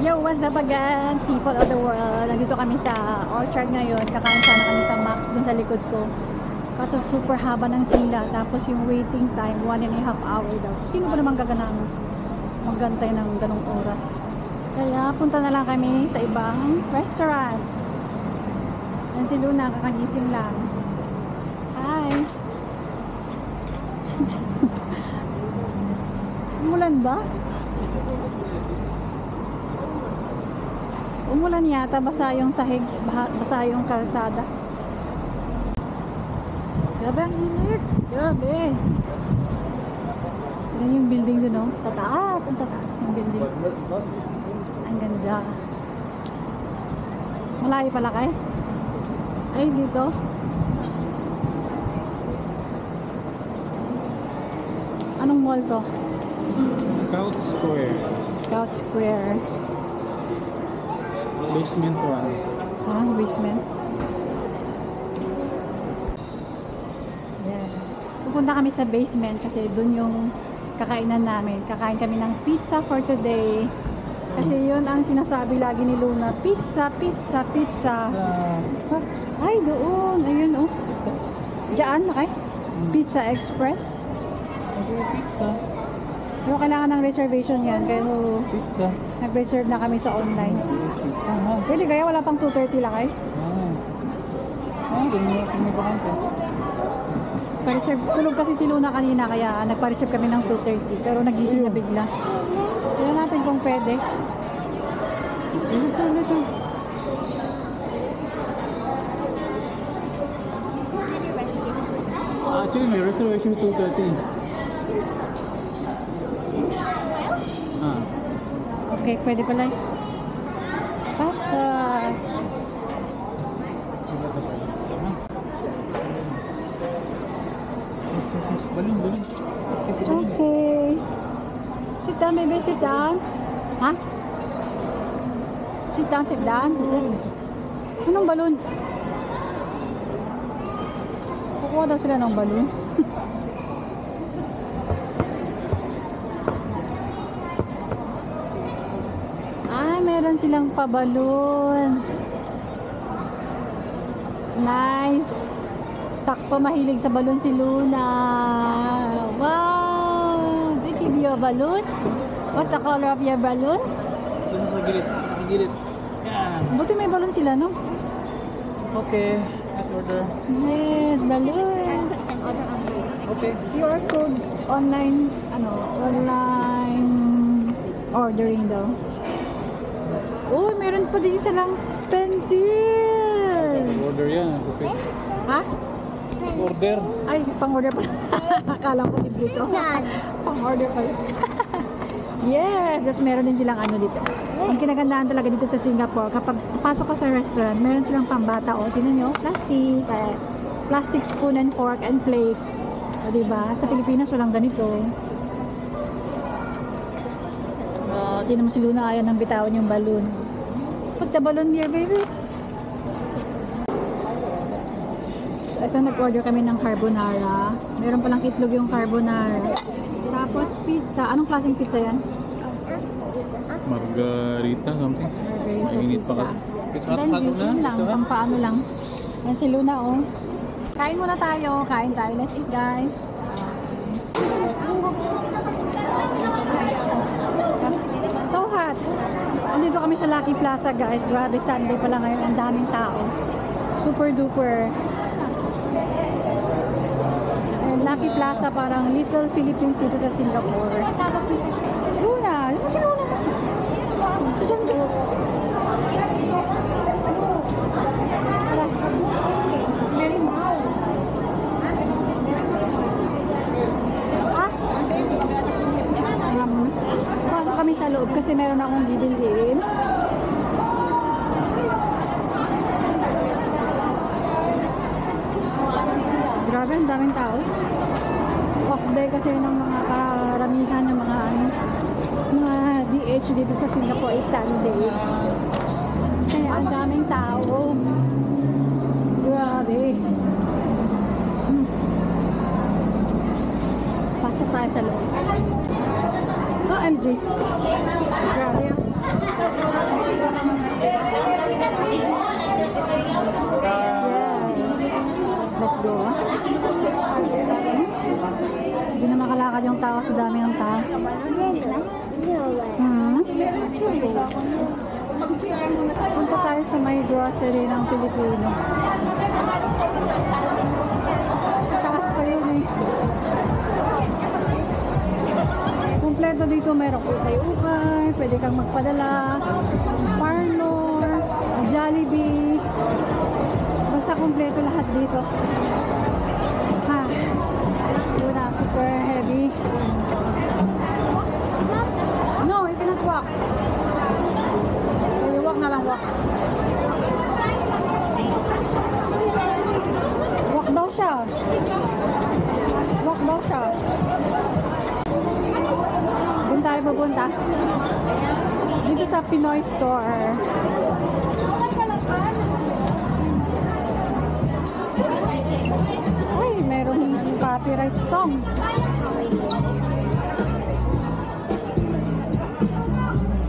Yo, what's up again, people of the world? Nandito kami sa Orchard ngayon. Kakain sana kami sa Max dun sa likod ko. Kaso super haba ng pila. Tapos yung waiting time, 1.5 hour daw. So, sino ba naman gaganang maggantay ng ganong oras? Kaya punta na lang kami sa ibang restaurant. Yan si Luna, kakagising lang. Hi! Umulan ba? Umulan yata, basa yung sahig, basa yung kalsada. Grabe ang init. Grabe. Yan yung building dun, no? Tataas, ang tataas yung building. Ang ganda. Malayo pala kayo? Ay, dito. Anong mall to? Scout Square. Scout Square. Basement 1. Ah, basement. Yan. Pupunta kami sa basement kasi dun yung kakainan namin. Kakain kami ng pizza for today. Kasi yun ang sinasabi lagi ni Luna. Pizza, pizza, pizza. Ay, doon. Ayun, oh. Diyan, nakay? Pizza Express. Pizza. Pero kailangan ng reservation yan. Kaya Pizza. nag-reserve na kami sa online. Pwede kaya wala pang 2:30 lang kay? Ganyan ba ka? Pa-reserve. Tulog kasi si Luna kanina kaya nagpa-reserve kami ng 2:30 pero nagising na bigla. Tignan natin kung pwede. Actually, may reservation 2:30. Okay, pwede pala. Pasa. Balloon. Okay. Sit down, baby. Sit down. Ha? Sit down, sit down. Yes. Anong balon? Kukuha daw sila ng balon. Meron silang pabalon. Nice. Sakto mahilig sa balon si Luna. Wow! They give you a balloon? What's the color of your balloon? Doon sa gilid. Sa gilid. Yan. Buti may balon sila, no? Okay. Let's order. Yes, balloon. Okay. QR code online, online ordering daw. Oh, meron pa din silang pencil. Order yan. Okay. Ha? Order. Ay, pang-order pala. Akala ko dito. Pang-order pala. Yes, just meron din silang dito. Ang kinagandaan talaga dito sa Singapore, kapag pasok ka sa restaurant, meron silang pambata. O, tinan nyo, plastic. Plastic spoon and fork and plate. O, diba? Sa Pilipinas, walang ganito. Sino mo si Luna ayaw nang bitawan yung balloon. Put the balloon here, baby. So, ito nag-order kami ng carbonara. Meron palang itlog yung carbonara. Tapos pizza. Anong klaseng pizza yan? Margarita something. Margarita Mainit pa pizza. kasi. And then juice yun lang. Pampaano lang. Yan si Luna, oh. Kain muna tayo. Kain tayo. Let's eat, guys. So hot. Andito kami sa Lucky Plaza, guys. Grabe, Sunday pala ngayon. Ang daming tao. Super duper. And Lucky Plaza, parang Little Philippines dito sa Singapore. Luna! Ano si Luna? Si John ka. Pasok kami sa loob kasi meron akong bibilhin. Grabe, ang daming tao. Off day kasi ng mga karamihan ng mga DH dito sa Singapore is Sunday. Kaya ang daming tao. Grabe. Pasok tayo sa loob. OMG. Grabe yan. naglalakad yung tao sa dami ng tao. Hmm? Punta tayo sa may grocery ng Pilipino. Sa taas pa yun eh. Kompleto dito, mayroong ukay-ukay, pwede kang magpadala, parlor, Jollibee, basta kompleto lahat dito. Ha, yun na, super heavy. No, you cannot walk. Okay, walk na lang, walk. Walk daw siya. Walk daw siya. Doon tayo pupunta. Dito sa Pinoy Store. Ay, merong copyright song.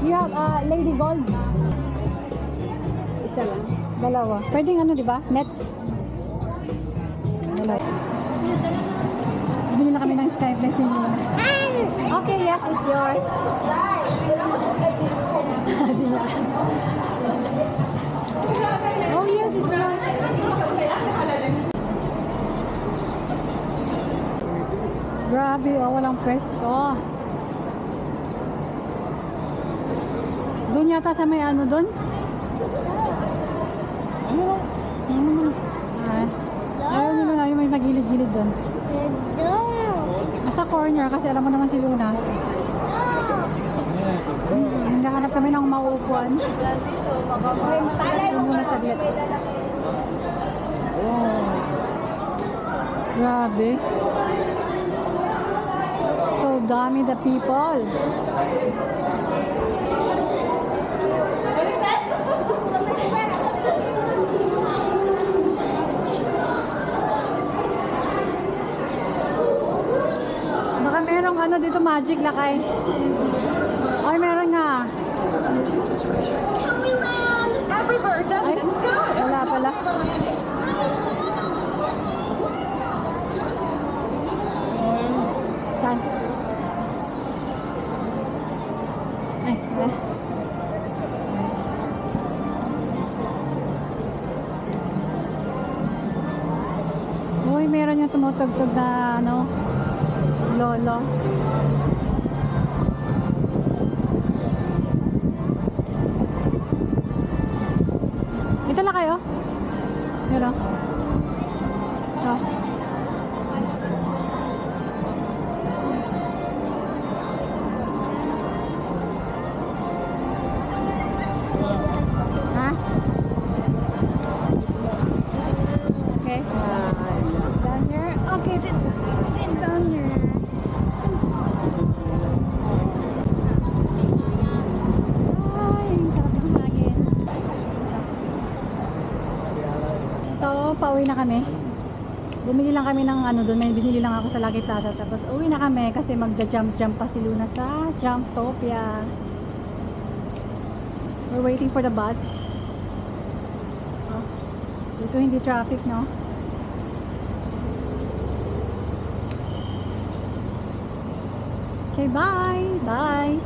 You have Lady Gold. Isa lang. Dalawa. Pwedeng ano, di ba? Nets. Dalawa. Bili na kami ng Skyflex ni Luna. Okay, yes, it's yours. Oh, yes, it's yours. Grabe, oh, walang pwesto. Doon yata sa may ano doon? Ano? Ayaw nila na yung may magilid-gilid doon. Sa corner kasi alam mo naman si Luna. Naghahanap kami ng mauupuan. Doon muna saglit. Grabe. So dami the people. Baka merong ano dito magic lakay. Ay, meron nga. Every bird does it in the sky. Wala pala. Saan? Ay, wala. Uy, meron yung tumutugtog na ano, lolo. Ito na kayo? Meron? Ito. Ha? Okay. Down here. Okay, sit down here. Ay, sarap ng hangin. So, pauwi na kami. Bumili lang kami ng ano doon. May binili lang ako sa Lucky Plaza. Tapos, uwi na kami kasi magja-jump-jump pa si Luna sa Jumptopia. We're waiting for the bus. Oh, dito hindi traffic, no? Okay, bye! Bye!